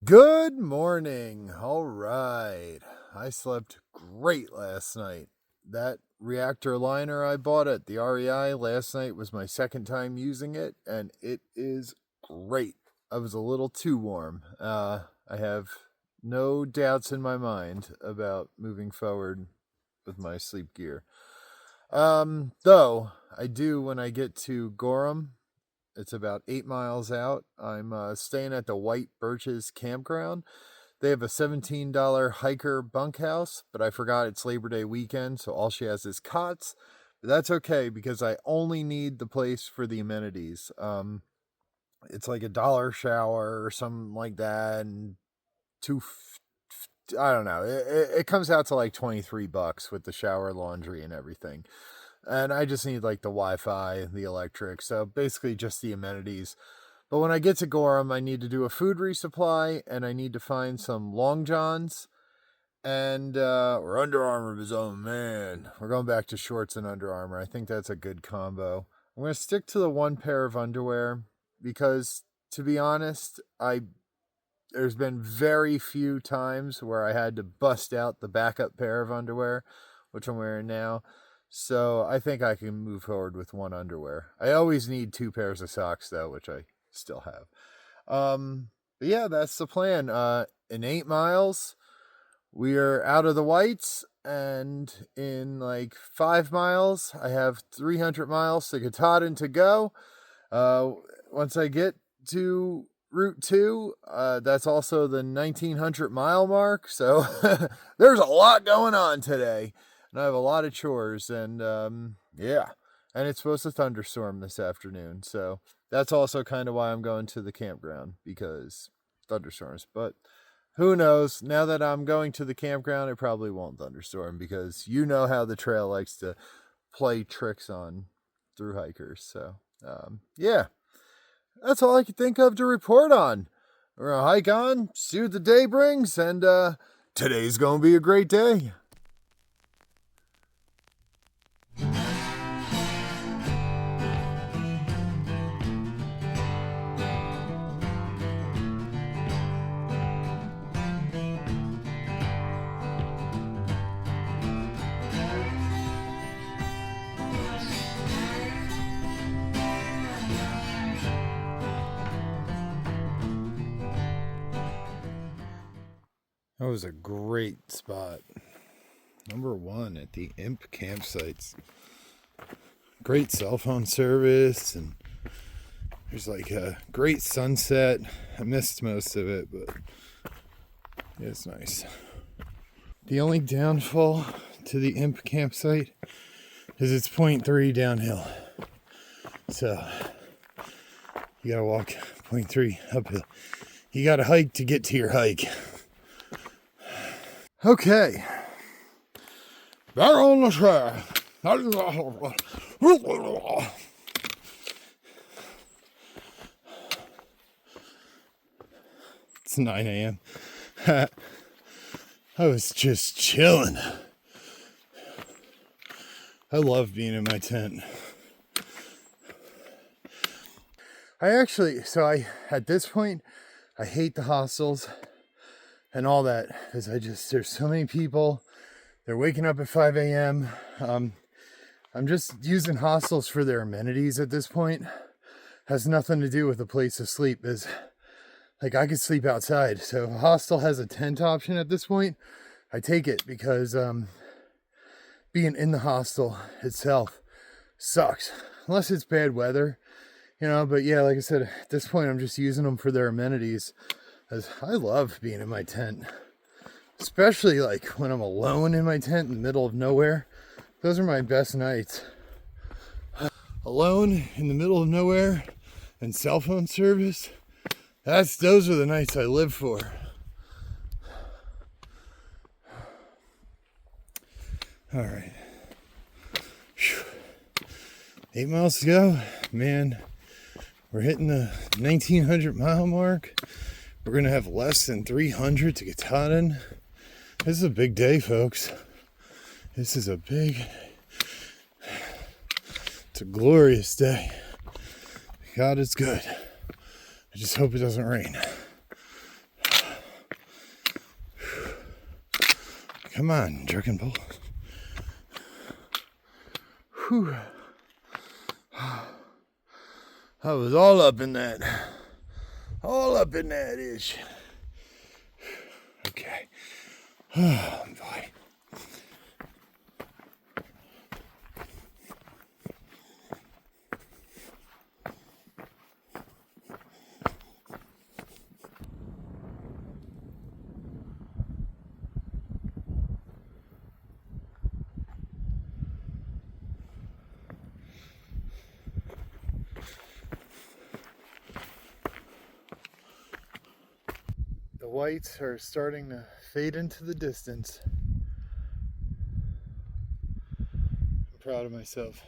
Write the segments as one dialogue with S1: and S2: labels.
S1: Good morning. All right. I slept great last night. That reactor liner I bought at the REI last night was my second time using it, and it is great. I was a little too warm. I have no doubts in my mind about moving forward with my sleep gear. Though I do when I get to Gorham. It's about 8 miles out. I'm staying at the White Birches campground. They have a $17 hiker bunkhouse, but I forgot it's Labor Day weekend, so all she has is cots. But that's okay because I only need the place for the amenities. It's like $1 shower or something like that, and I don't know. It comes out to like $23 with the shower, laundry, and everything. And I just need like the Wi-Fi, the electric, so basically just the amenities. But when I get to Gorham, I need to do a food resupply, and I need to find some long johns and or Under Armour of his own man. We're going back to shorts and Under Armour. I think that's a good combo. I'm going to stick to the one pair of underwear because, to be honest, there's been very few times where I had to bust out the backup pair of underwear, which I'm wearing now. So I think I can move forward with one underwear. I always need 2 pairs of socks, though, which I still have. But yeah, that's the plan. In 8 miles, we are out of the Whites, and in like 5 miles, I have 300 miles to Katahdin to go. Once I get to Route 2, that's also the 1900 mile mark. So there's a lot going on today. And I have a lot of chores, and yeah. And it's supposed to thunderstorm this afternoon. So that's also kind of why I'm going to the campground, because thunderstorms. But who knows? Now that I'm going to the campground, it probably won't thunderstorm, because you know how the trail likes to play tricks on through hikers. So yeah, that's all I can think of to report on. We're going to hike on, see what the day brings, and today's going to be a great day. That was a great spot. Number 1 at the Imp campsites. Great cell phone service, and there's like a great sunset. I missed most of it, but it's nice. The only downfall to the Imp campsite is it's 0.3 downhill. So you gotta walk 0.3 uphill. You gotta hike to get to your hike. Okay. Back on the track. It's 9 a.m. I was just chilling. I love being in my tent. At this point, I hate the hostels and all that, because there's so many people. They're waking up at 5 a.m. I'm just using hostels for their amenities at this point. Has nothing to do with a place to sleep. Is like I could sleep outside. So if a hostel has a tent option at this point, I take it, because being in the hostel itself sucks. Unless it's bad weather, but yeah, like I said, at this point I'm just using them for their amenities. As I love being in my tent. Especially like when I'm alone in my tent in the middle of nowhere. Those are my best nights. Alone in the middle of nowhere and cell phone service. Those are the nights I live for. All right. 8 miles to go. Man, we're hitting the 1900 mile mark. We're going to have less than 300 to Katahdin. This is a big day, folks. This is a it's a glorious day. God is good. I just hope it doesn't rain. Come on, jerk and pull. Whew. I was all up in that. All up in that ish. Okay. I'm fine. The whites are starting to fade into the distance. I'm proud of myself.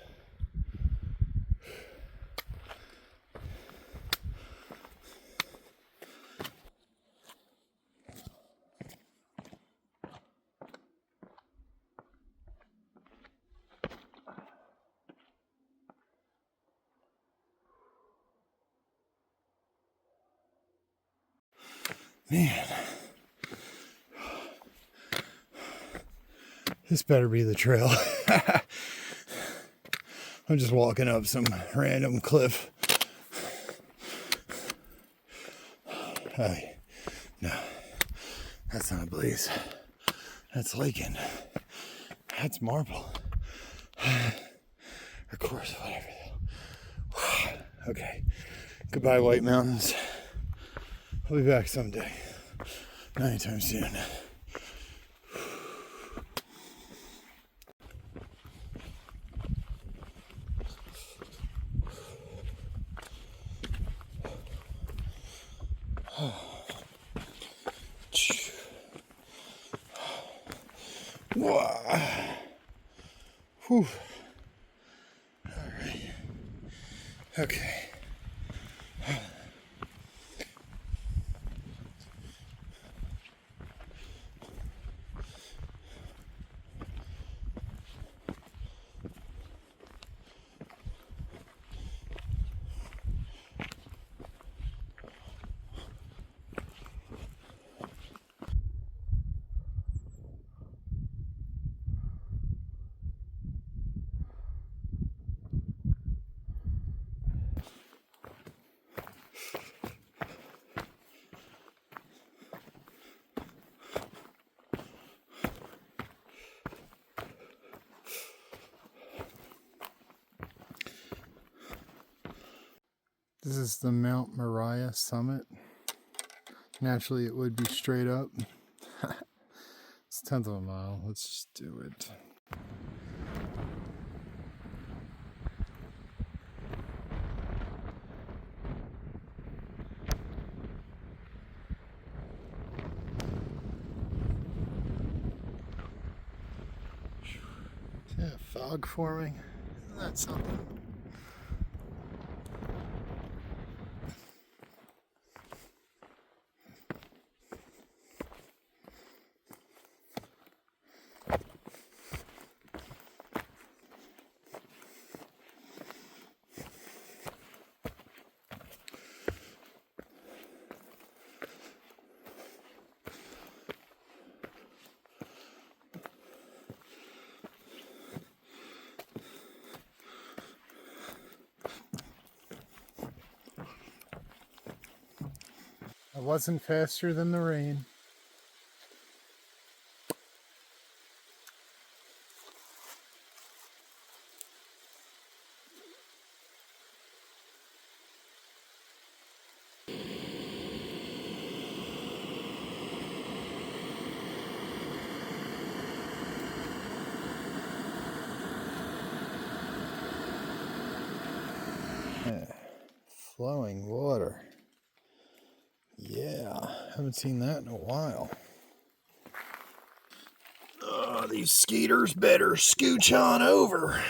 S1: Man, this better be the trail. I'm just walking up some random cliff. No, that's not a blaze. That's lichen. That's marble. Of course, whatever. Okay, goodbye, White Mountains. I'll be back someday. Not anytime soon. Whew. All right. Okay. This is the Mount Moriah summit. Naturally, it would be straight up. It's a tenth of a mile. Let's just do it. Yeah, fog forming. Isn't that something? I wasn't faster than the rain. Flowing water. Yeah, haven't seen that in a while. Oh, these skeeters better scooch on over.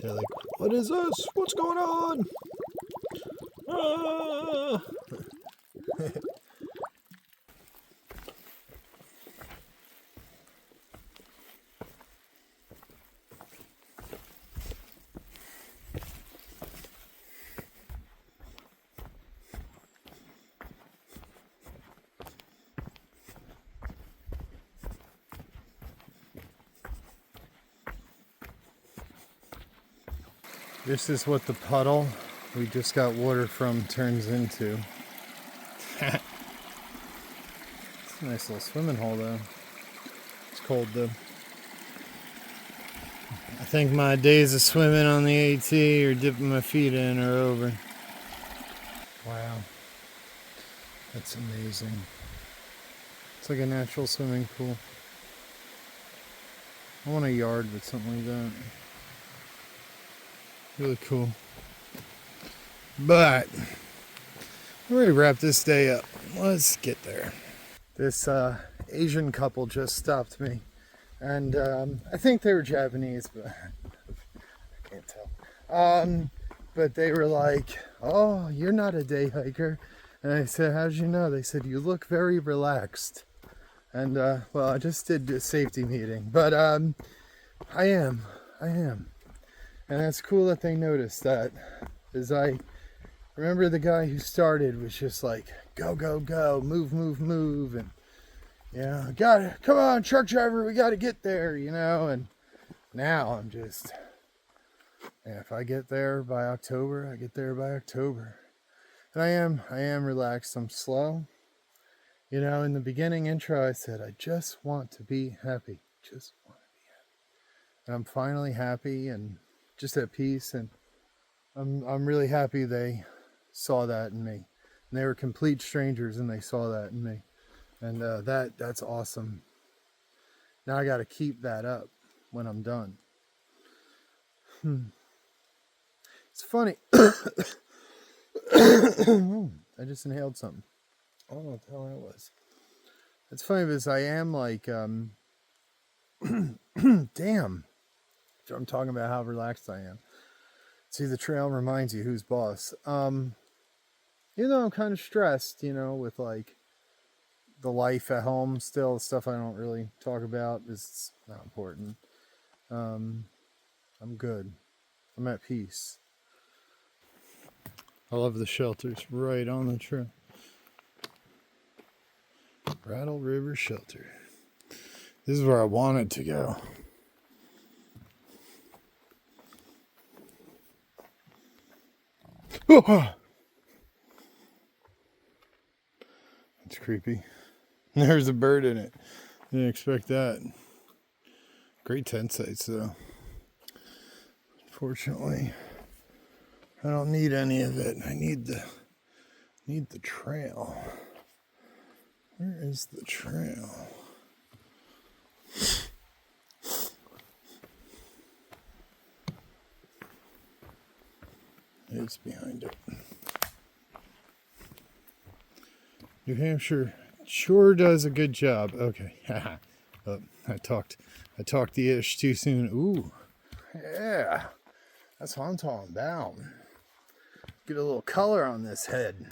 S1: They're like, what is this? What's going on? Ah! This is what the puddle we just got water from turns into. It's a nice little swimming hole though. It's cold though. I think my days of swimming on the AT or dipping my feet in are over. Wow. That's amazing. It's like a natural swimming pool. I want a yard with something like that. Really cool. But we're ready to wrap this day up. Let's get there. This Asian couple just stopped me. And I think they were Japanese, but I can't tell. But they were like, "Oh, you're not a day hiker." And I said, "How'd you know?" They said, "You look very relaxed." And well, I just did a safety meeting, but I am. And that's cool that they noticed that, as I remember the guy who started was just like, "Go, go, go, move, move, move," and yeah, got it. Come on, truck driver, we got to get there, you know. And now I'm just, if I get there by October, I get there by October. And I am relaxed. I'm slow. You know, in the beginning intro, I said, I just want to be happy. Just want to be happy. And I'm finally happy and just at peace. And I'm really happy they saw that in me. And they were complete strangers and they saw that in me. And that's awesome. Now I got to keep that up when I'm done. It's funny. I just inhaled something. I don't know what the hell that was. It's funny because I am like, damn. I'm talking about how relaxed I am. See, the trail reminds you who's boss. You know, I'm kind of stressed, you know, with like the life at home still, stuff I don't really talk about. It's not important. I'm good. I'm at peace. I love the shelters right on the trail. Rattle River Shelter. This is where I wanted to go. Oh, that's creepy. There's a bird in it. Didn't expect that. Great tent sites though. Unfortunately, I don't need any of it. I need the trail. Where is the trail? It's behind it. New Hampshire sure does a good job. Okay. Oh, I talked the ish too soon. Ooh. Yeah. That's what I'm talking about. Get a little color on this head.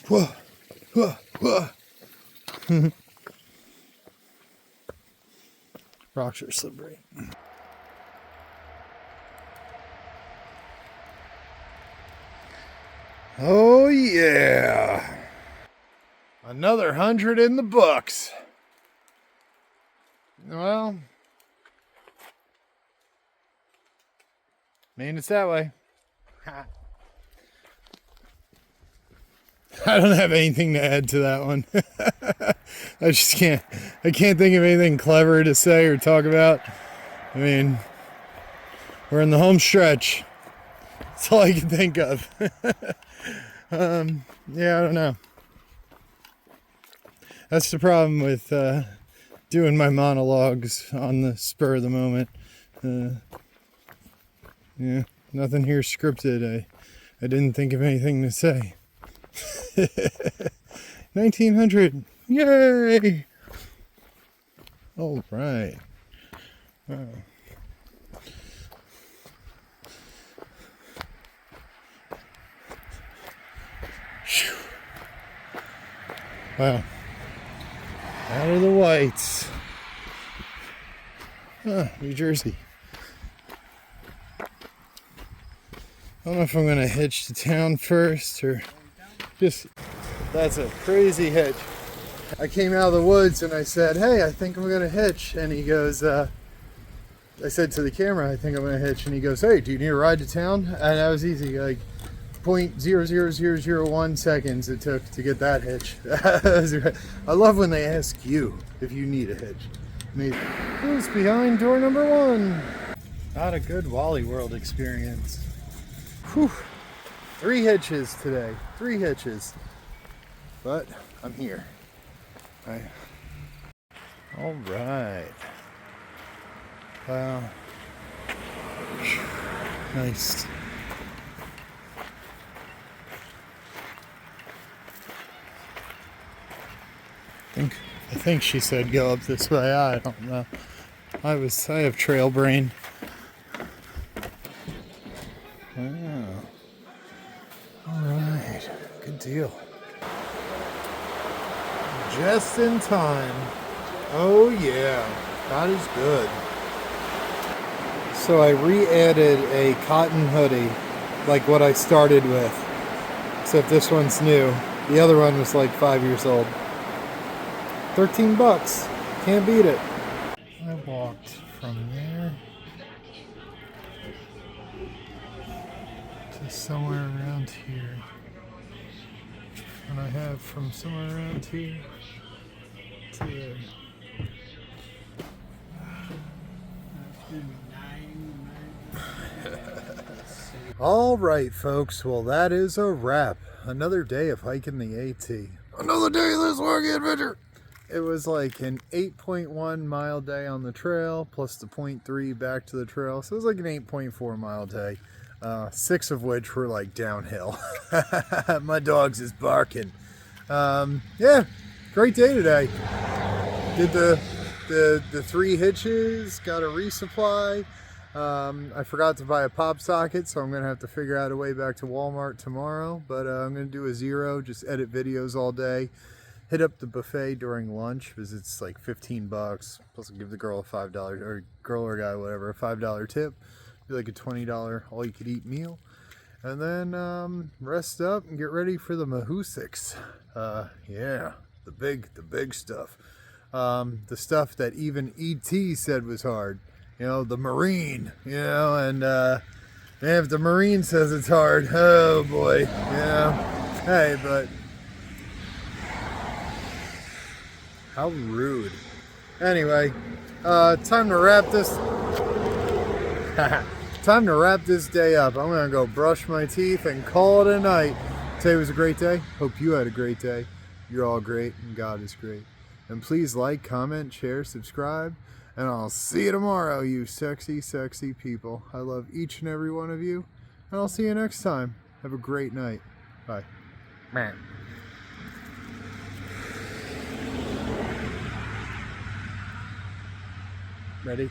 S1: Whoa, whoa, whoa. Rocks are slippery. Oh yeah. Another 100 in the books. Well, I mean, it's that way. I don't have anything to add to that one. I can't think of anything clever to say or talk about. I mean, we're in the home stretch. That's all I can think of. Yeah, I don't know. That's the problem with doing my monologues on the spur of the moment. Yeah, nothing here scripted. I didn't think of anything to say. 1900, yay! All right. Oh. Wow. Out of the whites. New Jersey. I don't know if I'm gonna hitch to town first or just, that's a crazy hitch. I came out of the woods and I said, hey, I think I'm gonna hitch. And he goes, I said to the camera, I think I'm gonna hitch. And he goes, hey, do you need a ride to town? And that was easy, like 0.00001 seconds it took to get that hitch. I love when they ask you if you need a hitch. Who's behind door number 1? Not a good Wally World experience. Whew. 3 hitches today. 3 hitches. But I'm here. All right. Wow. Nice. I think she said go up this way. I don't know. I have trail brain. Oh. All right. Good deal. Just in time. Oh yeah, that is good. So I re-added a cotton hoodie, like what I started with, except this one's new. The other one was like 5 years old. 13 bucks. Can't beat it. I walked from there to somewhere around here. And I have from somewhere around here to there. All right, folks. Well, that is a wrap. Another day of hiking the AT. Another day of this walking adventure. It was like an 8.1 mile day on the trail, plus the 0.3 back to the trail. So it was like an 8.4 mile day. 6 of which were like downhill. My dogs is barking. Yeah, great day today. Did the 3 hitches, got a resupply. I forgot to buy a pop socket, so I'm gonna have to figure out a way back to Walmart tomorrow. But I'm gonna do a 0, just edit videos all day. Hit up the buffet during lunch because it's like 15 bucks. Plus I'll give the girl a $5, or girl or guy, whatever, a $5 tip. Be like a $20 all-you-could-eat meal. And then rest up and get ready for the Mahoosics. Yeah, the big stuff. The stuff that even E.T. said was hard. You know, the Marine, you know, and if the Marine says it's hard, oh boy, you know. Hey, but how rude. Anyway, time to wrap this. Time to wrap this day up. I'm gonna go brush my teeth and call it a night. Today was a great day. Hope you had a great day. You're all great, and God is great. And please like, comment, share, subscribe. And I'll see you tomorrow, you sexy, sexy people. I love each and every one of you. And I'll see you next time. Have a great night. Bye. Ready?